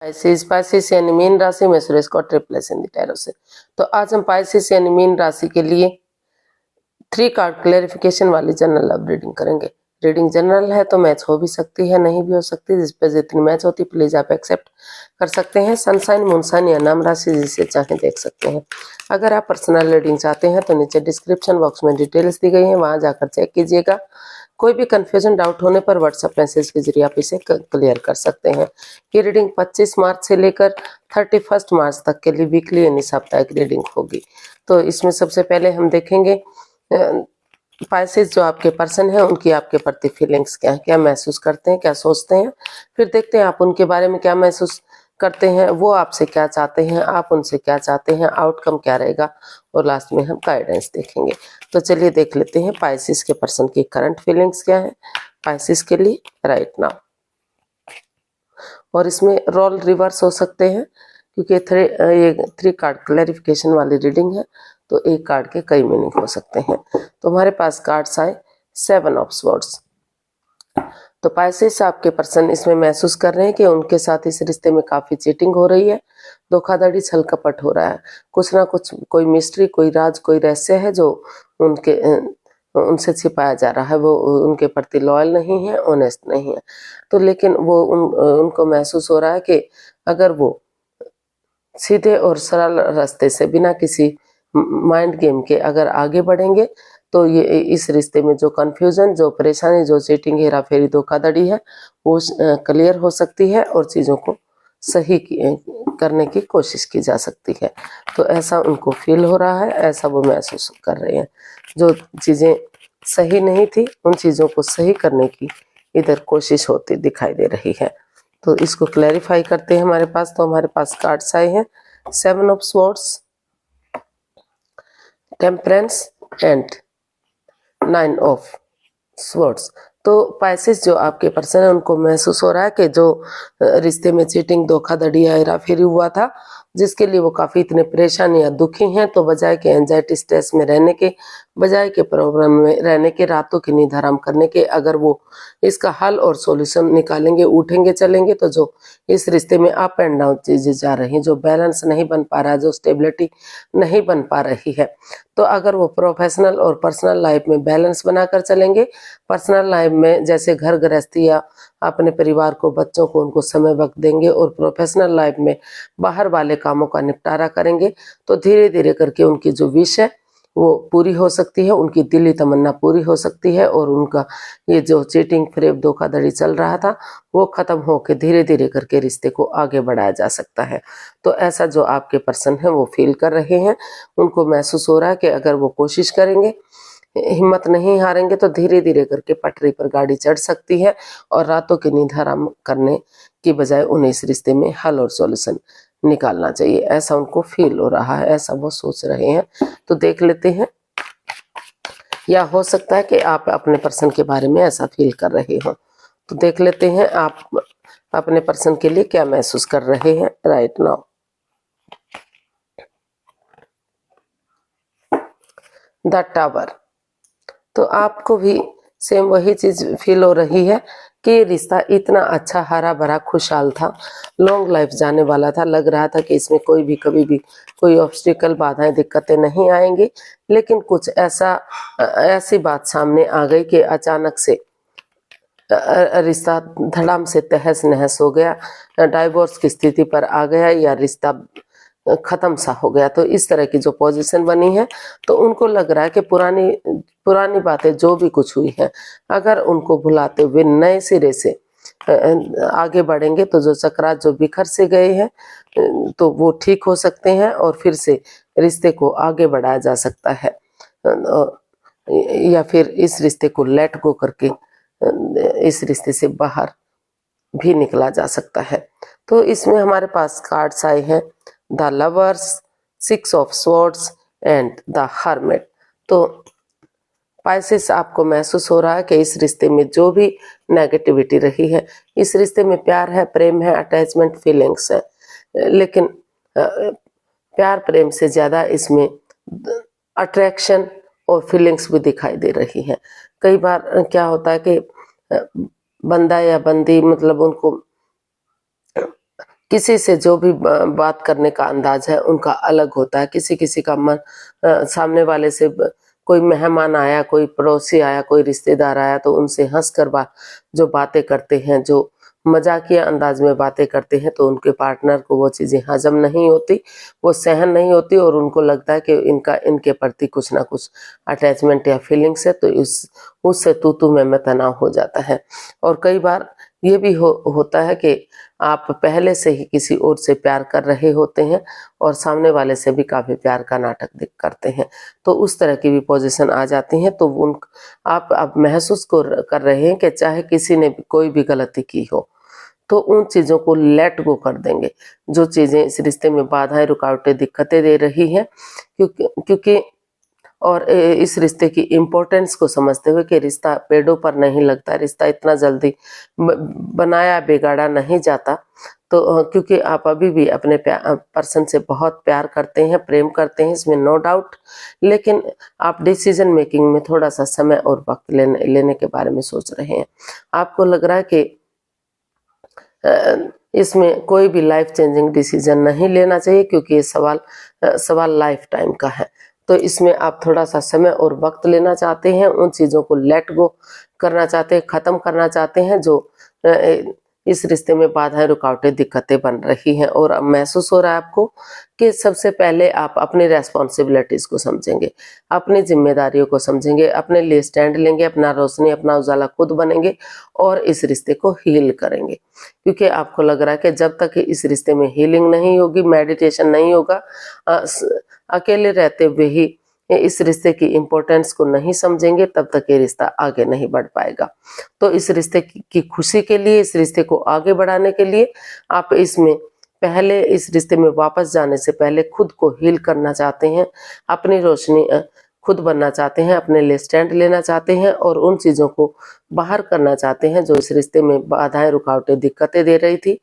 Pisces यानी mean राशि में सुरेश को ट्रिपलेस इन द टैरो से। तो आज हम पाइसेस यानी मीन राशि के लिए 3 कार्ड क्लैरिफिकेशन वाली जनरल लव रीडिंग करेंगे। रीडिंग जनरल है तो मैच हो भी सकती है, नहीं भी हो सकती, जिस पे जितनी मैच होती प्लीज आप एक्सेप्ट कर सकते हैं। सनसाइन मूनसाइन या नाम राशि जिसे चाहे देख सकते हैं। अगर आप पर्सनल रीडिंग चाहते हैं तो नीचे डिस्क्रिप्शन बॉक्स में डिटेल्स दी गई हैं, वहां जाकर चेक कीजिएगा। कोई भी कंफ्यूजन डाउट होने पर व्हाट्सएप मैसेज के जरिए आप इसे क्लियर कर सकते हैं। ये रीडिंग 25 मार्च से लेकर 31 मार्च तक के लिए वीकली यानी साप्ताहिक रीडिंग होगी। तो इसमें सबसे पहले हम देखेंगे पाइसेस जो आपके पर्सन हैं उनकी आपके प्रति फीलिंग्स क्या है, क्या महसूस करते हैं, क्या सोचते हैं। फिर देखते हैं आप उनके बारे में क्या महसूस करते हैं, वो आपसे क्या चाहते हैं, आप उनसे क्या चाहते हैं, आउटकम क्या रहेगा, और लास्ट में हम गाइडेंस देखेंगे। तो चलिए देख लेते हैं पाइसेस के पर्सन की करंट फीलिंग्स क्या है पाइसेस के लिए राइट नाउ। और इसमें रोल रिवर्स हो सकते हैं क्योंकि ये 3 कार्ड क्लैरिफिकेशन वाली रीडिंग है, तो एक कार्ड के कई मीनिंग हो सकते हैं। तो हमारे पास कार्ड्स आए 7 ऑफ स्वॉर्ड्स। तो पाइसेस आपके पर्सन इसमें महसूस कर रहे हैं कि उनके साथ इस रिश्ते में काफी चीटिंग हो रही है, धोखाधड़ी, छल कपट हो रहा है, कुछ ना कुछ कोई मिस्ट्री, कोई राज, कोई रहस्य है जो उनसे छिपाया जा रहा है। वो उनके प्रति लॉयल नहीं है, ऑनेस्ट नहीं है। तो लेकिन वो उनको महसूस हो रहा है कि अगर वो सीधे और सरल रास्ते से बिना किसी माइंड गेम के अगर आगे बढ़ेंगे तो ये इस रिश्ते में जो कंफ्यूजन, जो परेशानी, जो चीटिंग, हेरा फेरी, धोखाधड़ी है वो क्लियर हो सकती है और चीज़ों को सही करने की कोशिश की जा सकती है। तो ऐसा उनको फील हो रहा है, ऐसा वो महसूस कर रहे हैं। जो चीज़ें सही नहीं थी उन चीज़ों को सही करने की इधर कोशिश होती दिखाई दे रही है। तो इसको क्लैरिफाई करते हैं हमारे पास। तो हमारे पास कार्ड्स आए हैं 7 of swords, temperance and 9 of swords. तो पाइसेस जो आपके पर्सन है उनको महसूस हो रहा है कि जो रिश्ते में चीटिंग, धोखाधड़ी या हेराफेरी हुआ था जिसके लिए वो काफी इतने परेशान या दुखी हैं, तो बजाय के एंजाइटी स्ट्रेस में रहने के, बजाय के प्रॉब्लम में रहने के, रातों की नींद हराम करने के, अगर वो इसका हल और सॉल्यूशन निकालेंगे, उठेंगे, चलेंगे, तो जो इस रिश्ते में अप एंड डाउन चीजें जा रही हैं, जो बैलेंस नहीं बन पा रहा है, जो स्टेबिलिटी नहीं बन पा रही है, तो अगर वो प्रोफेशनल और पर्सनल लाइफ में बैलेंस बनाकर चलेंगे, पर्सनल लाइफ में जैसे घर गृहस्थी या अपने परिवार को, बच्चों को, उनको समय वक्त देंगे और प्रोफेशनल लाइफ में बाहर वाले कामों का निपटारा करेंगे, तो धीरे धीरे करके उनकी जो विश है वो पूरी हो सकती है, उनकी दिली तमन्ना पूरी हो सकती है और उनका ये जो चीटिंग, फरेब, धोखाधड़ी चल रहा था वो खत्म होकर धीरे धीरे करके रिश्ते को आगे बढ़ाया जा सकता है। तो ऐसा जो आपके पर्सन है वो फील कर रहे हैं, उनको महसूस हो रहा है कि अगर वो कोशिश करेंगे, हिम्मत नहीं हारेंगे, तो धीरे धीरे करके पटरी पर गाड़ी चढ़ सकती है और रातों की नींद हराम करने की बजाय उन्हें इस रिश्ते में हल और सॉल्यूशन निकालना चाहिए, ऐसा उनको फील हो रहा है, ऐसा वो सोच रहे हैं। तो देख लेते हैं, या हो सकता है कि आप अपने पर्सन के बारे में ऐसा फील कर रहे हो। तो देख लेते हैं आप अपने पर्सन के लिए क्या महसूस कर रहे हैं राइट नाउ। The tower. तो आपको भी सेम वही चीज फील हो रही है कि रिश्ता इतना अच्छा, हरा भरा, खुशहाल था, लॉन्ग लाइफ जाने वाला था, लग रहा था कि इसमें कोई भी कभी भी कोई ऑब्स्टिकल, बाधाएं, दिक्कतें नहीं आएंगी। लेकिन कुछ ऐसी बात सामने आ गई कि अचानक से रिश्ता धड़ाम से तहस नहस हो गया, डाइवोर्स की स्थिति पर आ गया या रिश्ता खत्म सा हो गया। तो इस तरह की जो पोजीशन बनी है, तो उनको लग रहा है कि पुरानी बातें जो भी कुछ हुई है, अगर उनको भुलाते हुए नए सिरे से आगे बढ़ेंगे तो जो चक्रात जो बिखर से गए हैं तो वो ठीक हो सकते हैं और फिर से रिश्ते को आगे बढ़ाया जा सकता है, या फिर इस रिश्ते को लेट गो करके इस रिश्ते से बाहर भी निकला जा सकता है। तो इसमें हमारे पास कार्ड्स आए हैं the lovers, 6 of swords and the hermit. तो पाइसेस आपको महसूस हो रहा है कि इस रिश्ते में जो भी नेगेटिविटी रही है, इस रिश्ते में प्यार है, प्रेम है, अटैचमेंट, फीलिंग्स है, लेकिन प्यार प्रेम से ज्यादा इसमें अट्रैक्शन और फीलिंग्स भी दिखाई दे रही है। कई बार क्या होता है कि बंदा या बंदी मतलब उनको किसी से जो भी बात करने का अंदाज है उनका अलग होता है। किसी किसी का मन सामने वाले से कोई मेहमान आया, कोई पड़ोसी आया, कोई रिश्तेदार आया तो उनसे हंस कर जो बातें करते हैं, जो मजाकिया अंदाज में बातें करते हैं, तो उनके पार्टनर को वो चीजें हजम नहीं होती, वो सहन नहीं होती और उनको लगता है कि इनके प्रति कुछ ना कुछ अटैचमेंट या फीलिंग्स है, तो उससे तू मैं तनाव हो जाता है। और कई बार ये भी होता है कि आप पहले से ही किसी और से प्यार कर रहे होते हैं और सामने वाले से भी काफी प्यार का नाटक करते हैं, तो उस तरह की भी पोजीशन आ जाती है। तो आप महसूस कर रहे हैं कि चाहे किसी ने कोई भी गलती की हो तो उन चीजों को लेट गो कर देंगे, जो चीजें इस रिश्ते में बाधाएं, रुकावटें, दिक्कतें दे रही हैं, क्योंकि और इस रिश्ते की इम्पोर्टेंस को समझते हुए कि रिश्ता पेड़ों पर नहीं लगता, रिश्ता इतना जल्दी बनाया बिगाड़ा नहीं जाता। तो क्योंकि आप अभी भी अपने पर्सन से बहुत प्यार करते हैं, प्रेम करते हैं, इसमें नो डाउट, लेकिन आप डिसीजन मेकिंग में थोड़ा सा समय और वक्त लेने के बारे में सोच रहे हैं। आपको लग रहा है कि इसमें कोई भी लाइफ चेंजिंग डिसीजन नहीं लेना चाहिए, क्योंकि ये सवाल लाइफ टाइम का है। तो इसमें आप थोड़ा सा समय और वक्त लेना चाहते हैं, उन चीजों को लेट गो करना चाहते हैं, खत्म करना चाहते हैं जो इस रिश्ते में बाधाएं, रुकावटें, दिक्कतें बन रही हैं। और अब महसूस हो रहा है आपको कि सबसे पहले आप अपनी रेस्पॉन्सिबिलिटीज को समझेंगे, अपनी जिम्मेदारियों को समझेंगे, अपने लिए स्टैंड लेंगे, अपना रोशनी, अपना उजाला खुद बनेंगे और इस रिश्ते को हील करेंगे। क्योंकि आपको लग रहा है कि जब तक इस रिश्ते में हीलिंग नहीं होगी, मेडिटेशन नहीं होगा, अकेले रहते हुए ही इस रिश्ते की इम्पोर्टेंस को नहीं समझेंगे, तब तक ये रिश्ता आगे नहीं बढ़ पाएगा। तो इस रिश्ते की खुशी के लिए, इस रिश्ते को आगे बढ़ाने के लिए आप पहले इस रिश्ते में वापस जाने से पहले खुद को हील करना चाहते हैं, अपनी रोशनी खुद बनना चाहते हैं, अपने लिए स्टैंड लेना चाहते हैं और उन चीजों को बाहर करना चाहते हैं जो इस रिश्ते में बाधाएं, रुकावटें, दिक्कतें दे रही थी,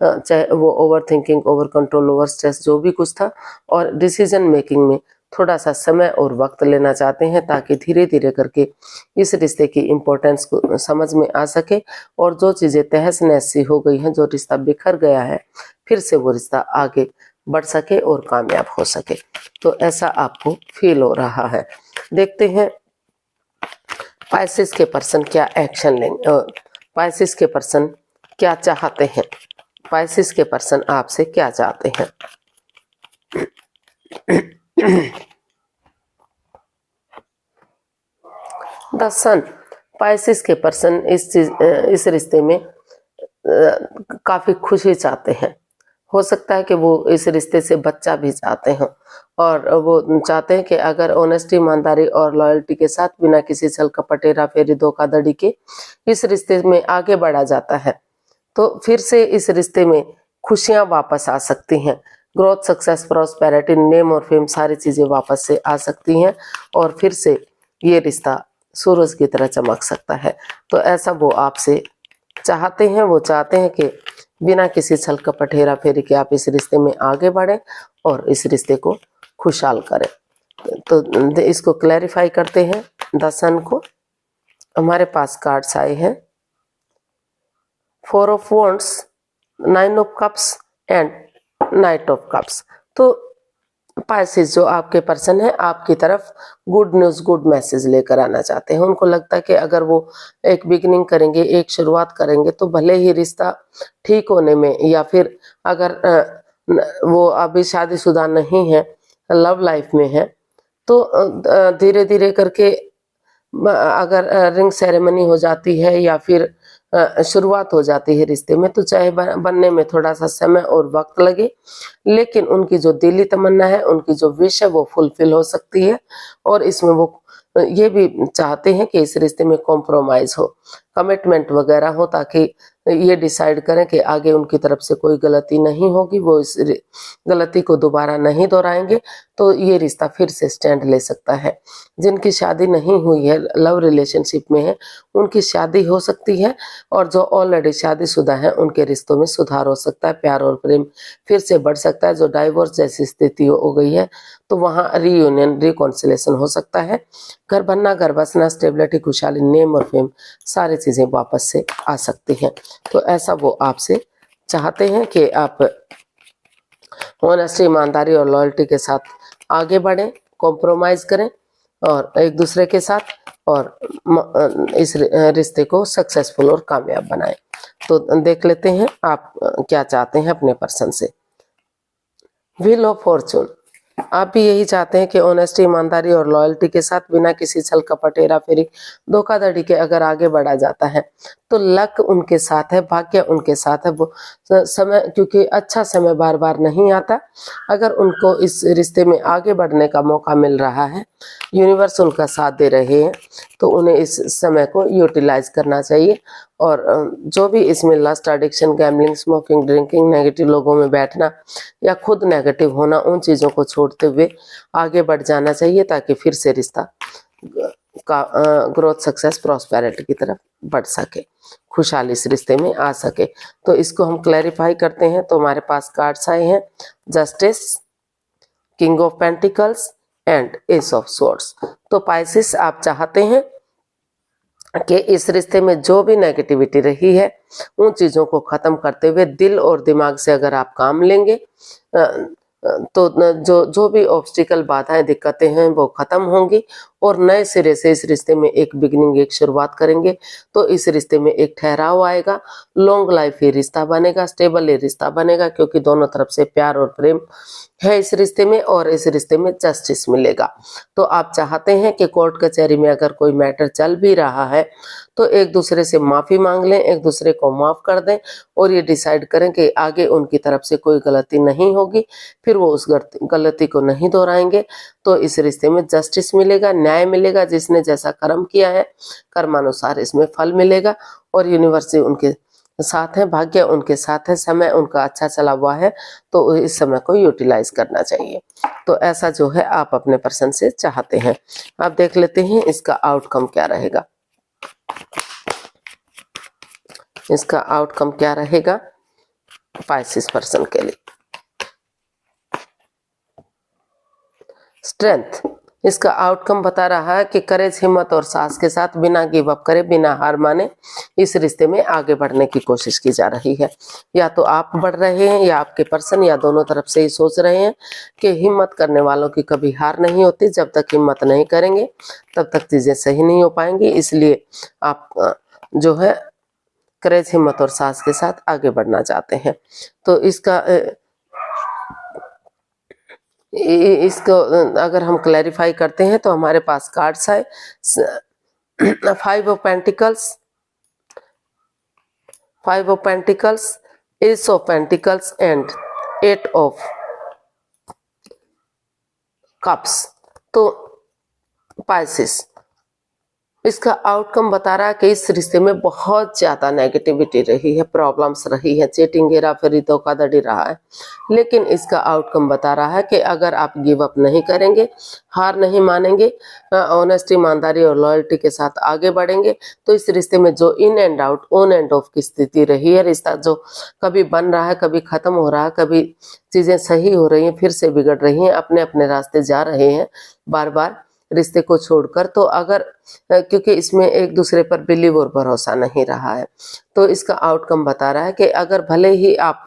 चाहे वो over thinking, over control, over stress, जो भी कुछ था। और डिसीजन मेकिंग में थोड़ा सा समय और वक्त लेना चाहते हैं, ताकि धीरे धीरे करके इस रिश्ते की इम्पोर्टेंस को समझ में आ सके और जो चीजें तहस नहस सी हो गई हैं, जो रिश्ता बिखर गया है, फिर से वो रिश्ता आगे बढ़ सके और कामयाब हो सके। तो ऐसा आपको फील हो रहा है। देखते हैं पाइसेस के पर्सन क्या एक्शन लेंगे, पाइसेस के पर्सन क्या चाहते हैं, पाइसेस के पर्सन आपसे क्या चाहते हैं। द सन, पाइसेस के पर्सन इस रिश्ते में काफी खुशी चाहते हैं। हो सकता है कि वो इस रिश्ते से बच्चा भी चाहते हैं और वो चाहते हैं कि अगर ऑनेस्टी, ईमानदारी और लॉयल्टी के साथ, बिना किसी छल कपट, हेरा फेरी, धोखाधड़ी के इस रिश्ते में आगे बढ़ा जाता है, तो फिर से इस रिश्ते में खुशियां वापस आ सकती हैं। ग्रोथ, सक्सेस, प्रॉस्पेरिटी, नेम और फेम, सारी चीजें वापस से आ सकती हैं और फिर से ये रिश्ता सूरज की तरह चमक सकता है। तो ऐसा वो आपसे चाहते हैं। वो चाहते हैं कि बिना किसी छल कपट, हेरा फेरी के आप इस रिश्ते में आगे बढ़ें और इस रिश्ते को खुशहाल करें। तो इसको क्लैरिफाई करते हैं द सन को। हमारे पास कार्ड्स आए हैं 4 of wands, 9 of cups and night of cups. तो पाइसेस जो आपके पर्सन है, आपकी तरफ गुड न्यूज, गुड मैसेज लेकर आना चाहते हैं। उनको लगता है कि अगर वो एक बिगिनिंग करेंगे, एक शुरुआत करेंगे, तो भले ही रिश्ता ठीक होने में, या फिर अगर वो अभी शादीशुदा नहीं है, लव लाइफ में है, तो धीरे धीरे करके अगर रिंग सेरेमनी हो जाती है या फिर शुरुआत हो जाती है रिश्ते में, तो चाहे बनने में थोड़ा सा समय और वक्त लगे, लेकिन उनकी जो दिली तमन्ना है, उनकी जो विश है, वो फुलफिल हो सकती है। और इसमें वो ये भी चाहते हैं कि इस रिश्ते में कॉम्प्रोमाइज हो, कमिटमेंट वगैरह हो, ताकि ये डिसाइड करें कि आगे उनकी तरफ से कोई गलती नहीं होगी, वो इस गलती को दोबारा नहीं दोहराएंगे, तो ये रिश्ता फिर से स्टैंड ले सकता है। जिनकी शादी नहीं हुई है, लव रिलेशनशिप में है, उनकी शादी हो सकती है, और जो ऑलरेडी शादीशुदा है, उनके रिश्तों में सुधार हो सकता है, प्यार और प्रेम फिर से बढ़ सकता है। जो डाइवोर्स जैसी स्थिति हो गई है, तो वहाँ रीयूनियन, रिकॉन्सिलेशन हो सकता है। घर बनना, घर बसना, स्टेबिलिटी, खुशहाली, नेम और फेम, सारी चीजें वापस से आ सकती हैं। तो ऐसा वो आपसे चाहते हैं कि आप ऑनेस्टी, ईमानदारी और लॉयल्टी के साथ आगे बढ़ें, कॉम्प्रोमाइज करें और एक दूसरे के साथ, और इस रिश्ते को सक्सेसफुल और कामयाब बनाएं। तो देख लेते हैं आप क्या चाहते हैं अपने पर्सन से। व्हील ऑफ फॉर्चून, आप भी यही चाहते हैं कि ऑनेस्टी, ईमानदारी और लॉयल्टी के साथ बिना किसी छल कपट, हेरा फेरी, धोखाधड़ी के अगर आगे बढ़ा जाता है तो लक उनके साथ है, भाग्य उनके साथ है। वो समय, क्योंकि अच्छा समय बार बार नहीं आता, अगर उनको इस रिश्ते में आगे बढ़ने का मौका मिल रहा है, यूनिवर्स उनका साथ दे रहे हैं, तो उन्हें इस समय को यूटिलाइज करना चाहिए। और जो भी इसमें lust, addiction, gambling, smoking, drinking, negative लोगों में बैठना या खुद नेगेटिव होना, उन चीज़ों को छोड़ते हुए आगे बढ़ जाना चाहिए, ताकि फिर से रिश्ता का ग्रोथ, सक्सेस, प्रॉस्पेरिटी की तरफ बढ़ सके, खुशहाली इस रिश्ते में आ सके। तो इसको हम क्लैरिफाई करते हैं। तो हमारे पास कार्ड्स आए हैं justice, king of pentacles and S of swords. तो पाइसेस, आप चाहते हैं कि इस रिश्ते में जो भी नेगेटिविटी रही है उन चीज़ों को ख़त्म करते हुए दिल और दिमाग से अगर आप काम लेंगे तो जो भी ऑब्स्टिकल, बाधाएं, दिक्कतें हैं वो ख़त्म होंगी और नए सिरे से इस रिश्ते में एक बिगिनिंग, एक शुरुआत करेंगे। तो इस रिश्ते में एक ठहराव आएगा, लॉन्ग लाइफ ये रिश्ता बनेगा, स्टेबल ये रिश्ता बनेगा, क्योंकि दोनों तरफ से प्यार और प्रेम है इस रिश्ते में और इस रिश्ते में जस्टिस मिलेगा। तो आप चाहते हैं कि कोर्ट कचहरी में अगर कोई मैटर चल भी रहा है तो एक दूसरे से माफ़ी मांग लें, एक दूसरे को माफ़ कर दें और ये डिसाइड करें कि आगे उनकी तरफ से कोई गलती नहीं होगी, फिर वो उस गलती को नहीं दोहराएंगे। तो इस रिश्ते में जस्टिस मिलेगा, न्याय मिलेगा, जिसने जैसा कर्म किया है कर्मानुसार इसमें फल मिलेगा और यूनिवर्स उनके साथ है, भाग्य उनके साथ है, समय उनका अच्छा चला हुआ है, तो इस समय को यूटिलाइज करना चाहिए। तो ऐसा जो है आप अपने पर्सन से चाहते हैं। आप देख लेते हैं इसका आउटकम क्या रहेगा। इसका आउटकम क्या रहेगा पाइसेस पर्सन के लिए। स्ट्रेंथ, इसका आउटकम बता रहा है कि करेज, हिम्मत और साहस के साथ बिना गिव अप करे, बिना हार माने इस रिश्ते में आगे बढ़ने की कोशिश की जा रही है। या तो आप बढ़ रहे हैं या आपके पर्सन, या दोनों तरफ से ही सोच रहे हैं कि हिम्मत करने वालों की कभी हार नहीं होती। जब तक हिम्मत नहीं करेंगे तब तक चीज़ें सही नहीं हो पाएंगी। इसलिए आप जो है करेज, हिम्मत और साहस के साथ आगे बढ़ना चाहते हैं। तो इसको अगर हम क्लैरिफाई करते हैं तो हमारे पास कार्ड्स है 5 of pentacles, 5 of pentacles, S of pentacles and 8 of cups. तो पाइसेस, इसका आउटकम बता रहा है कि इस रिश्ते में बहुत ज़्यादा नेगेटिविटी रही है, प्रॉब्लम्स रही है, चीटिंग, हेराफेरी, धोखाधड़ी रहा है। लेकिन इसका आउटकम बता रहा है कि अगर आप गिव अप नहीं करेंगे, हार नहीं मानेंगे, ऑनेस्टी, ईमानदारी और लॉयल्टी के साथ आगे बढ़ेंगे, तो इस रिश्ते में जो in and out, on end of की स्थिति रही है, रिश्ता जो कभी बन रहा है, कभी ख़त्म हो रहा है, कभी चीज़ें सही हो रही हैं, फिर से बिगड़ रही हैं, अपने अपने रास्ते जा रहे हैं बार बार रिश्ते को छोड़कर। तो अगर क्योंकि इसमें एक दूसरे पर बिलीव और भरोसा नहीं रहा है, तो इसका आउटकम बता रहा है कि अगर भले ही आप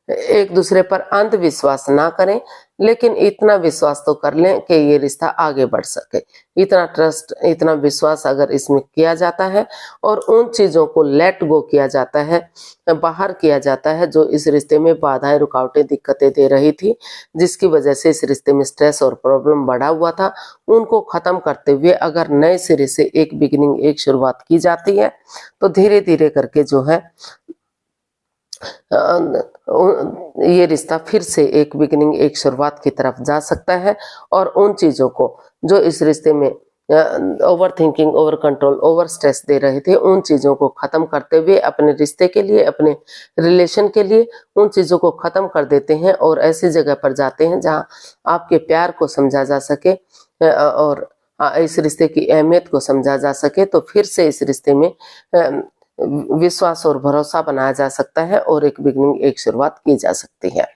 एक दूसरे पर अंधविश्वास ना करें, लेकिन इतना विश्वास तो कर लें कि ये रिश्ता आगे बढ़ सके। इतना ट्रस्ट, इतना विश्वास अगर इसमें किया जाता है और उन चीज़ों को लेट गो किया जाता है, बाहर किया जाता है जो इस रिश्ते में बाधाएं, रुकावटें, दिक्कतें दे रही थी, जिसकी वजह से इस रिश्ते में स्ट्रेस और प्रॉब्लम बढ़ा हुआ था, उनको ख़त्म करते हुए अगर नए सिरे से एक बिगिनिंग, एक शुरुआत की जाती है, तो धीरे धीरे करके जो है ये रिश्ता फिर से एक बिगिनिंग, एक शुरुआत की तरफ जा सकता है। और उन चीज़ों को जो इस रिश्ते में overthinking, over control, over stress दे रहे थे, उन चीज़ों को ख़त्म करते हुए अपने रिश्ते के लिए, अपने रिलेशन के लिए उन चीज़ों को ख़त्म कर देते हैं और ऐसी जगह पर जाते हैं जहां आपके प्यार को समझा जा सके और इस रिश्ते की अहमियत को समझा जा सके। तो फिर से इस रिश्ते में विश्वास और भरोसा बनाया जा सकता है और एक बिगिनिंग, एक शुरुआत की जा सकती है।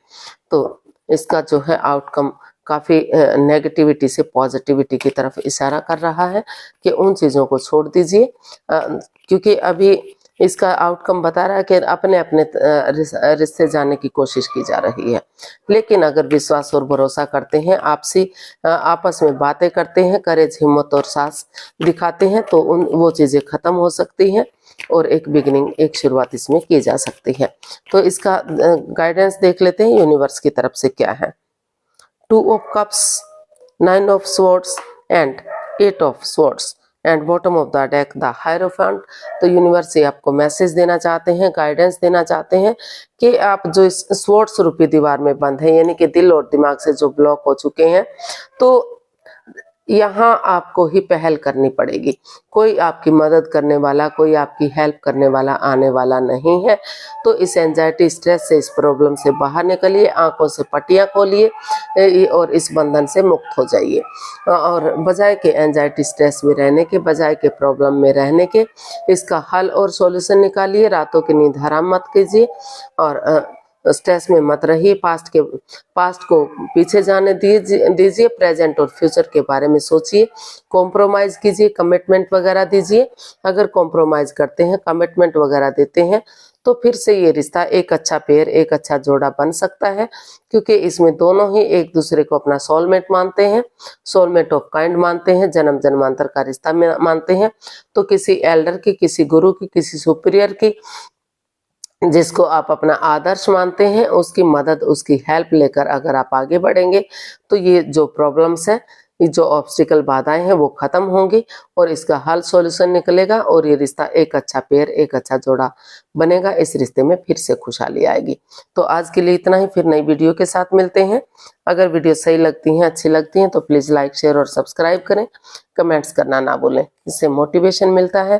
तो इसका जो है आउटकम काफ़ी नेगेटिविटी से पॉजिटिविटी की तरफ इशारा कर रहा है कि उन चीज़ों को छोड़ दीजिए, क्योंकि अभी इसका आउटकम बता रहा है कि अपने अपने रिश्ते जाने की कोशिश की जा रही है। लेकिन अगर विश्वास और भरोसा करते हैं, आपसी आपस में बातें करते हैं, करेज, हिम्मत और साहस दिखाते हैं, तो वो चीजें खत्म हो सकती हैं और एक बिगिनिंग, एक शुरुआत इसमें की जा सकती है। तो इसका गाइडेंस देख लेते हैं यूनिवर्स की तरफ से क्या है। 2 of cups, 9 of swords and 8 of swords and bottom of the deck the hierophant. तो यूनिवर्स से आपको मैसेज देना चाहते हैं, गाइडेंस देना चाहते हैं कि आप जो इस स्वॉर्ड्स रूपी दीवार में बंद है, यानी कि दिल और दिमाग से जो ब्लॉक हो चुके हैं, तो यहाँ आपको ही पहल करनी पड़ेगी। कोई आपकी मदद करने वाला, कोई आपकी हेल्प करने वाला आने वाला नहीं है। तो इस एंजाइटी, स्ट्रेस से, इस प्रॉब्लम से बाहर निकलिए, आंखों से पट्टियां खोलिए और इस बंधन से मुक्त हो जाइए। और बजाय के एंजाइटी, स्ट्रेस में रहने के, बजाय के प्रॉब्लम में रहने के, इसका हल और सॉल्यूशन निकालिए। रातों की नींद हराम मत कीजिए और स्ट्रेस में मत रहिए। पास्ट को पीछे जाने दीजिए। प्रेजेंट और फ्यूचर के बारे में सोचिए। कॉम्प्रोमाइज कीजिए, कमिटमेंट वगैरह दीजिए। अगर कॉम्प्रोमाइज करते हैं, कमिटमेंट वगैरह देते हैं, तो फिर से ये रिश्ता एक अच्छा पेयर, एक अच्छा जोड़ा बन सकता है, क्योंकि इसमें दोनों ही एक दूसरे को अपना सोलमेट मानते हैं, सोलमेट ऑफ काइंड मानते हैं, जन्म जन्मांतर का रिश्ता मानते हैं। तो किसी एल्डर की, किसी गुरु की, किसी सुपीरियर की, जिसको आप अपना आदर्श मानते हैं, उसकी मदद, उसकी हेल्प लेकर अगर आप आगे बढ़ेंगे, तो ये जो प्रॉब्लम्स है, ये जो ऑब्स्टिकल, बाधाएं हैं, वो खत्म होंगी और इसका हल, सॉल्यूशन निकलेगा और ये रिश्ता एक अच्छा पेयर, एक अच्छा जोड़ा बनेगा। इस रिश्ते में फिर से खुशहाली आएगी। तो आज के लिए इतना ही, फिर नई वीडियो के साथ मिलते हैं। अगर वीडियो सही लगती हैं, अच्छी लगती हैं, तो प्लीज लाइक, शेयर और सब्सक्राइब करें। कमेंट्स करना ना भूलें, इससे मोटिवेशन मिलता है,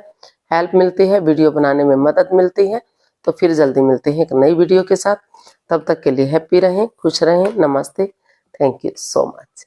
हेल्प मिलती है, वीडियो बनाने में मदद मिलती है। तो फिर जल्दी मिलते हैं एक नई वीडियो के साथ। तब तक के लिए हैप्पी रहें, खुश रहें। नमस्ते, थैंक यू सो मच।